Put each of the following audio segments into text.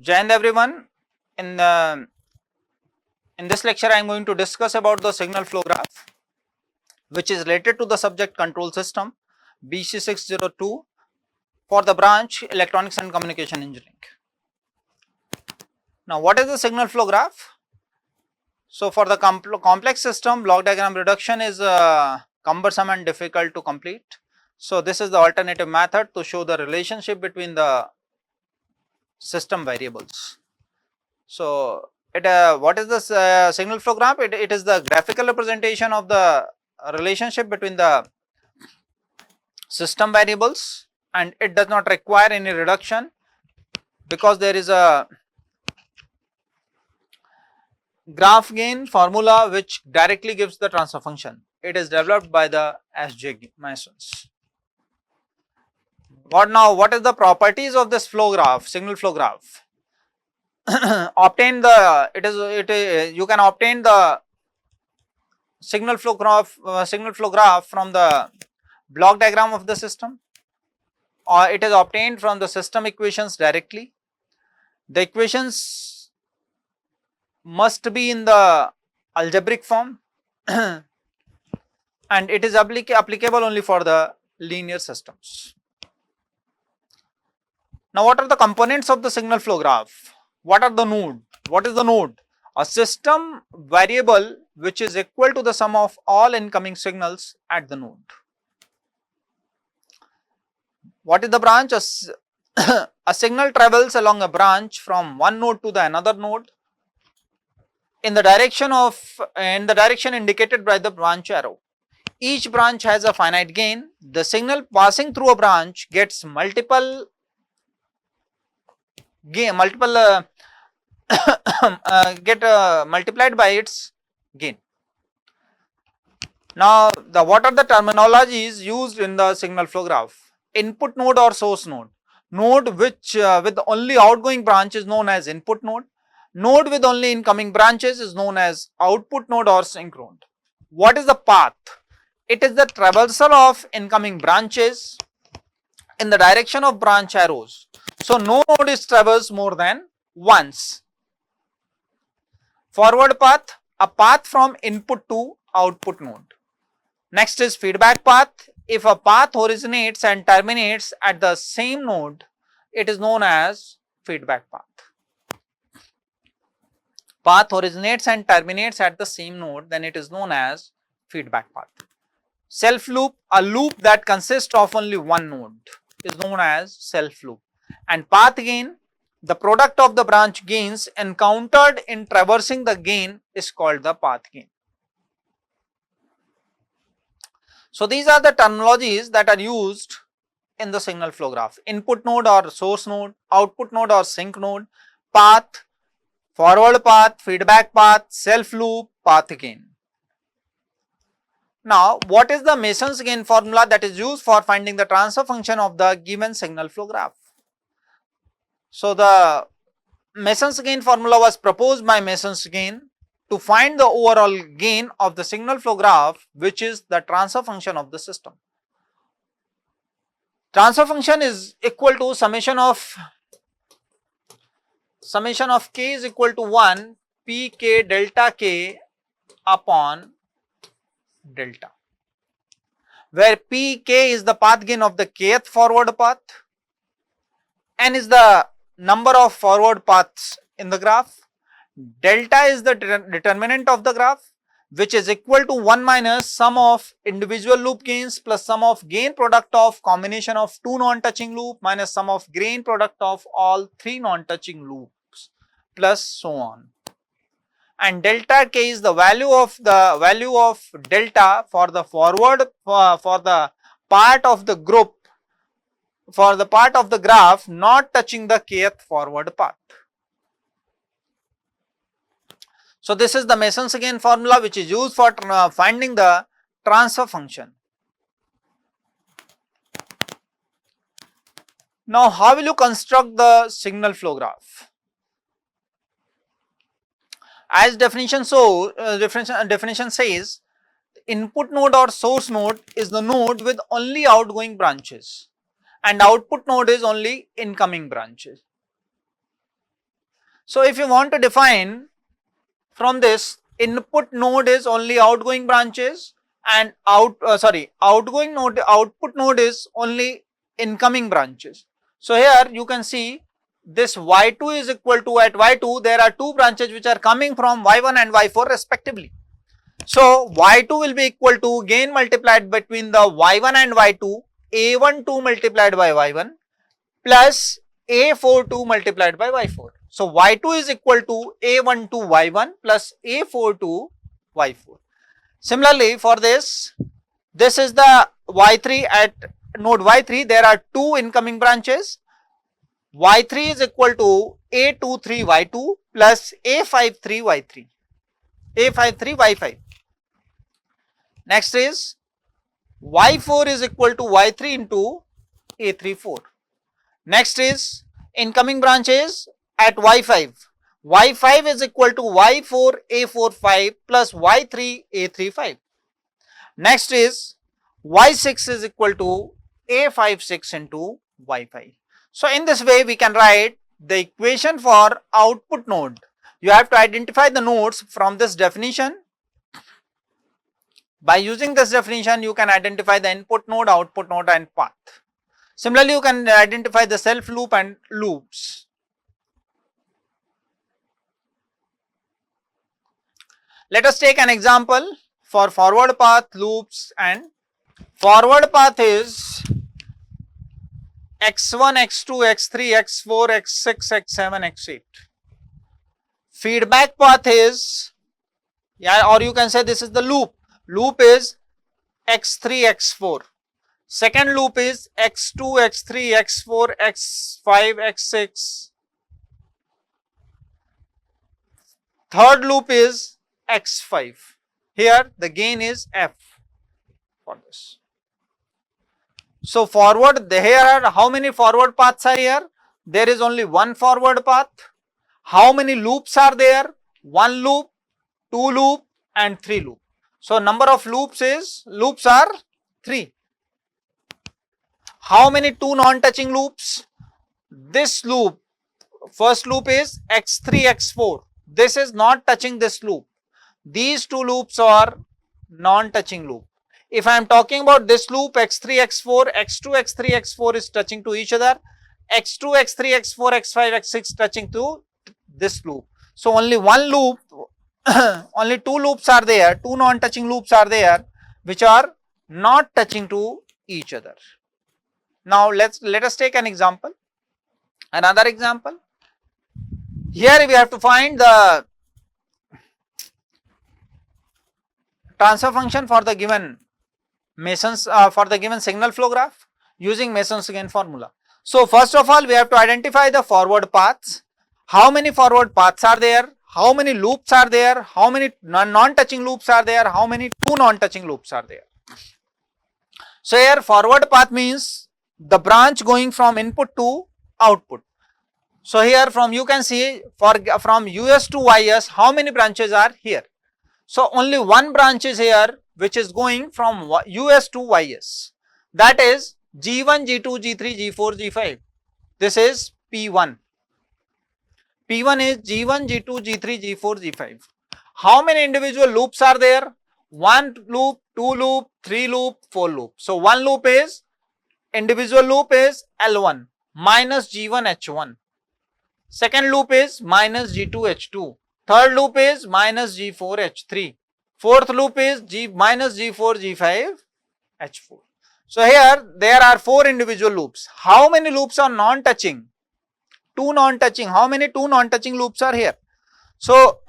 Jai Hind everyone. In in this lecture, I am going to discuss about the signal flow graph, which is related to the subject control system BC602 for the branch Electronics and Communication Engineering. Now, what is the signal flow graph? So, for the complex system, block diagram reduction is cumbersome and difficult to complete. So, this is the alternative method to show the relationship between the system variables. So, what is this signal flow graph? It is the graphical representation of the relationship between the system variables, and it does not require any reduction because there is a graph gain formula which directly gives the transfer function. It is developed by the S.J. Masons. What is the properties of this flow graph, signal flow graph? Obtain the you can obtain the signal flow graph from the block diagram of the system, or it is obtained from the system equations directly. The equations must be in the algebraic form and it is applicable only for the linear systems. Now, what are the components of the signal flow graph? What are the node? What is the node? A system variable which is equal to the sum of all incoming signals at the node. What is the branch? A signal travels along a branch from one node to the another node in the direction indicated by the branch arrow. Each branch has a finite gain. The signal passing through a branch gets multiplied by its gain. Now, what are the terminologies used in the signal flow graph? Input node or source node. Node which with only outgoing branch is known as input node. Node with only incoming branches is known as output node or sink node. What is the path? It is the traversal of incoming branches in the direction of branch arrows. So, no node is traversed more than once. Forward path, a path from input to output node. Next is feedback path. If a path originates and terminates at the same node, it is known as feedback path. Path originates and terminates at the same node, then it is known as feedback path. Self loop, a loop that consists of only one node, is known as self loop. And path gain, the product of the branch gains encountered in traversing the gain is called the path gain. So, these are the terminologies that are used in the signal flow graph: input node or source node, output node or sink node, path, forward path, feedback path, self loop, path gain. Now, what is the Mason's gain formula that is used for finding the transfer function of the given signal flow graph? So, the Mason's gain formula was proposed by Mason's gain to find the overall gain of the signal flow graph, which is the transfer function of the system. Transfer function is equal to summation of k is equal to 1 pk delta k upon delta, where pk is the path gain of the kth forward path, n is the number of forward paths in the graph, delta is the determinant of the graph, which is equal to 1 minus sum of individual loop gains plus sum of gain product of combination of two non-touching loop minus sum of gain product of all three non-touching loops plus so on. And delta k is the value of delta for the forward for the part of the group, for the part of the graph not touching the kth forward path. So, this is the Mason's gain formula which is used for finding the transfer function. Now, how will you construct the signal flow graph? As definition says, input node or source node is the node with only outgoing branches and output node is only incoming branches. So if you want to define from this, input node is only outgoing branches and outgoing node, output node is only incoming branches. So here you can see this y2 is equal to, at y2 there are two branches which are coming from y1 and y4 respectively. So y2 will be equal to gain multiplied between the y1 and y2, a12 multiplied by y1 plus a42 multiplied by y4. So y2 is equal to a12 y1 plus a42 y4. Similarly for this, this is the y3, at node y3 there are two incoming branches. y3 is equal to a23 y2 plus a53 y3, a53 y5. Next is y4 is equal to y3 into a34. Next is incoming branches at y5. y5 is equal to y4 a45 plus y3 a35. Next is y6 is equal to a56 into y5. So in this way we can write the equation for output node. You have to identify the nodes from this definition. By using this definition, you can identify the input node, output node and path. Similarly, you can identify the self loop and loops. Let us take an example for forward path, loops, and forward path is x1, x2, x3, x4, x6, x7, x8. Feedback path is, or you can say this is the loop. Loop is x3, x4. Second loop is x2, x3, x4, x5, x6. Third loop is x5. Here the gain is f for this. So forward, here are how many forward paths are here? There is only one forward path. How many loops are there? One loop, two loop and three loop. So number of loops are 3. How many two non-touching loops? This loop, first loop is x3, x4. This is not touching this loop. These two loops are non-touching loop. If I am talking about this loop x3, x4, x2, x3, x4 is touching to each other. x2, x3, x4, x5, x6 touching to this loop. So only one loop, only two loops are there, two non-touching loops are there which are not touching to each other. Now let us take an example, another example. Here we have to find the transfer function for the given Mason's for the given signal flow graph using Mason's gain formula. So first of all we have to identify the forward paths. How many forward paths are there? How many loops are there? How many non-touching loops are there? How many two non-touching loops are there? So here forward path means the branch going from input to output. So here from you can see from US to YS how many branches are here. So only one branch is here which is going from US to YS, that is G1, G2, G3, G4, G5. This is P1. P1 is G1, G2, G3, G4, G5. How many individual loops are there? One loop, two loop, three loop, four loop. So one loop is, individual loop is L1 minus G1 H1. Second loop is minus G2 H2. Third loop is minus G4 H3. Fourth loop is minus G4 G5 H4. So here there are four individual loops. How many loops are non-touching? Two non-touching. How many two non-touching loops are here? So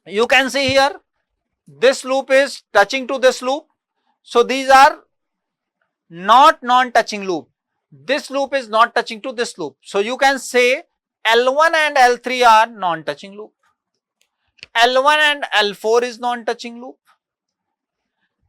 you can see here this loop is touching to this loop. So these are not non-touching loop. This loop is not touching to this loop. So you can say L1 and L3 are non-touching loop. L1 and L4 is non-touching loop.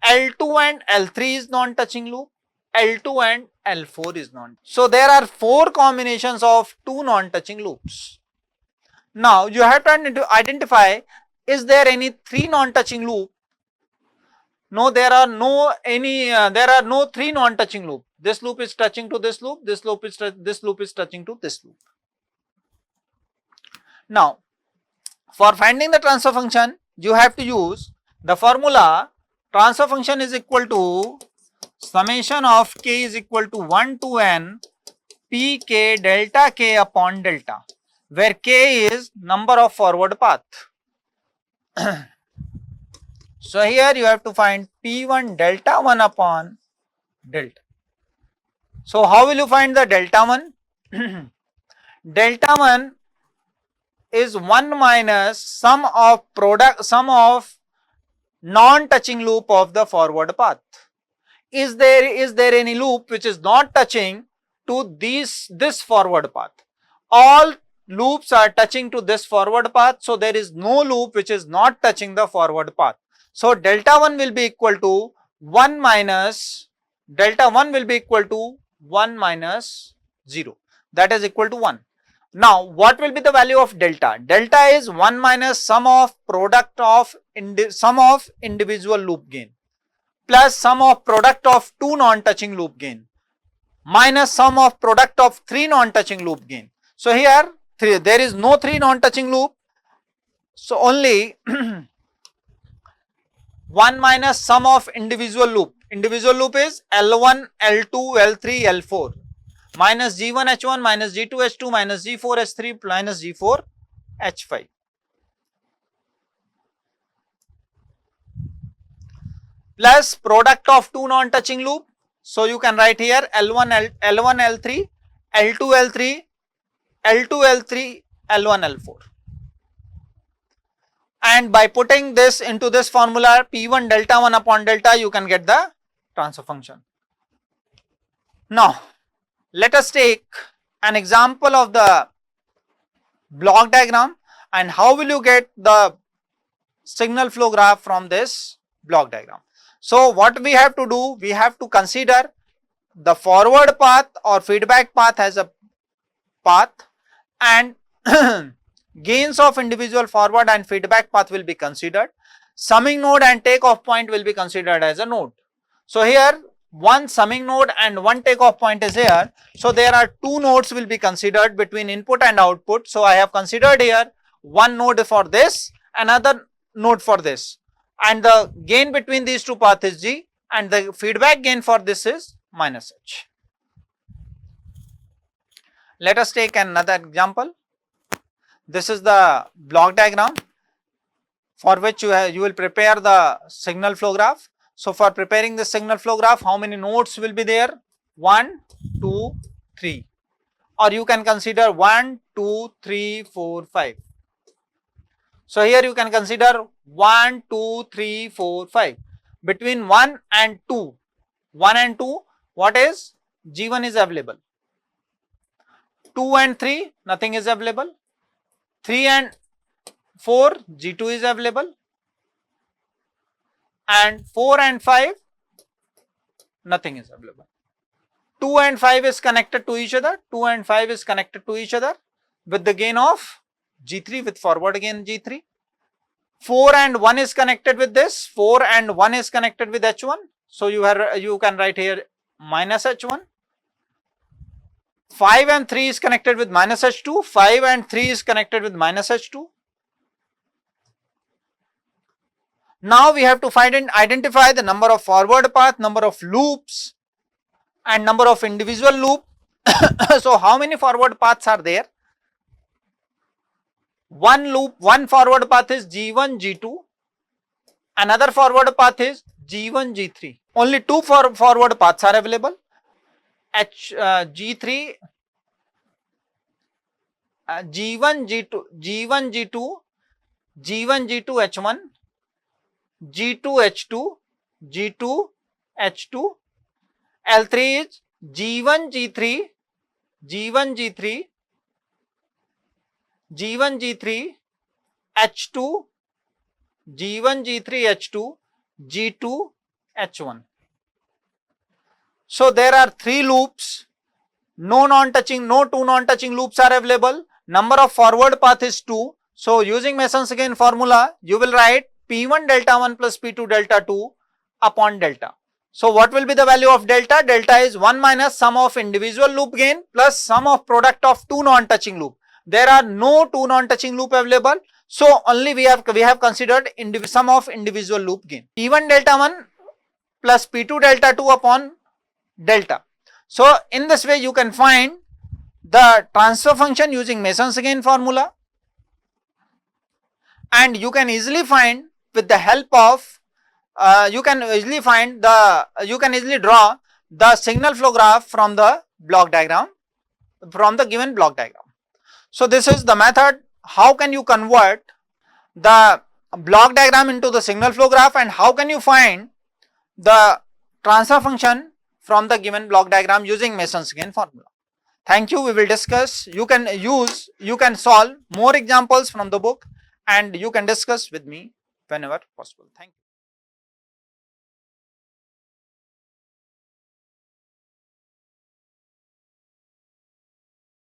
L2 and L3 is non-touching loop. L2 and L4 is non. So there are four combinations of two non-touching loops. Now you have to identify, is there any three non-touching loop? No, there are no three non-touching loop. This loop is touching to this loop. This loop is touching to this loop. Now, for finding the transfer function, you have to use the formula. Transfer function is equal to summation of k is equal to 1 to n pk delta k upon delta, where k is number of forward path. So here you have to find p1 delta 1 upon delta. So how will you find the delta 1? Delta 1 is 1 minus sum of non-touching loop of the forward path. Is there any loop which is not touching to this forward path? All loops are touching to this forward path, so there is no loop which is not touching the forward path. So delta 1 will be equal to 1 minus 0, that is equal to 1. Now what will be the value of delta? Delta is 1 minus sum of individual loop gain plus sum of product of 2 non-touching loop gain minus sum of product of 3 non-touching loop gain. So here there is no 3 non-touching loop, so only 1 minus sum of individual loop. Individual loop is L1, L2, L3, L4 minus G1 H1 minus G2 H2 minus G4 H3 minus G4 H5. Plus product of 2 non-touching loop. So you can write here L1 L3, L2 L3, L2 L3, L1 L4. And by putting this into this formula P1 delta 1 upon delta, you can get the transfer function. Now let us take an example of the block diagram, and how will you get the signal flow graph from this block diagram. So what we have to do, we have to consider the forward path or feedback path as a path, and gains of individual forward and feedback path will be considered. Summing node and takeoff point will be considered as a node. So here one summing node and one takeoff point is here. So there are 2 nodes will be considered between input and output. So I have considered here one node for this, another node for this, and the gain between these 2 paths is G, and the feedback gain for this is minus H. Let us take another example. This is the block diagram for which you will prepare the signal flow graph. So for preparing the signal flow graph, how many nodes will be there? 1, 2, 3, or you can consider 1, 2, 3, 4, 5. So here you can consider 1, 2, 3, 4, 5. Between 1 and 2, what is? G1 is available. 2 and 3, nothing is available. 3 and 4, G2 is available. And 4 and 5, nothing is available. 2 and 5 is connected to each other. 2 and 5 is connected to each other with the gain of G3, with forward gain G3. 4 and 1 is connected with this. 4 and 1 is connected with H1. So you can write here minus H1. 5 and 3 is connected with minus H2. 5 and 3 is connected with minus H2. Now we have to find and identify the number of forward path, number of loops, and number of individual loop. So how many forward paths are there? One loop, one forward path is G1, G2. Another forward path is G1, G3. Only 2 forward paths are available. G3, G1, G2, G1, G2, G1, G2, H1, G2, H2, G2, H2. L3 is G1, G3, G1, G3, G1, G3, H2, G1, G3, H2, G2, H1. So there are 3 loops, no two non-touching loops are available. Number of forward path is 2. So using Mason's again formula, you will write P1 delta 1 plus P2 delta 2 upon delta. So what will be the value of delta? Delta is 1 minus sum of individual loop gain plus sum of product of 2 non-touching loop. there are no two non-touching loop available. So only we have considered sum of individual loop gain. P1 delta 1 plus P2 delta 2 upon delta. So in this way you can find the transfer function using Mason's gain formula, and you can easily find with the help of you can easily draw the signal flow graph from the block diagram, from the given block diagram. So this is the method how can you convert the block diagram into the signal flow graph, and how can you find the transfer function from the given block diagram using Mason's gain formula. Thank you. We will discuss. You can solve more examples from the book, and you can discuss with me whenever possible. Thank you.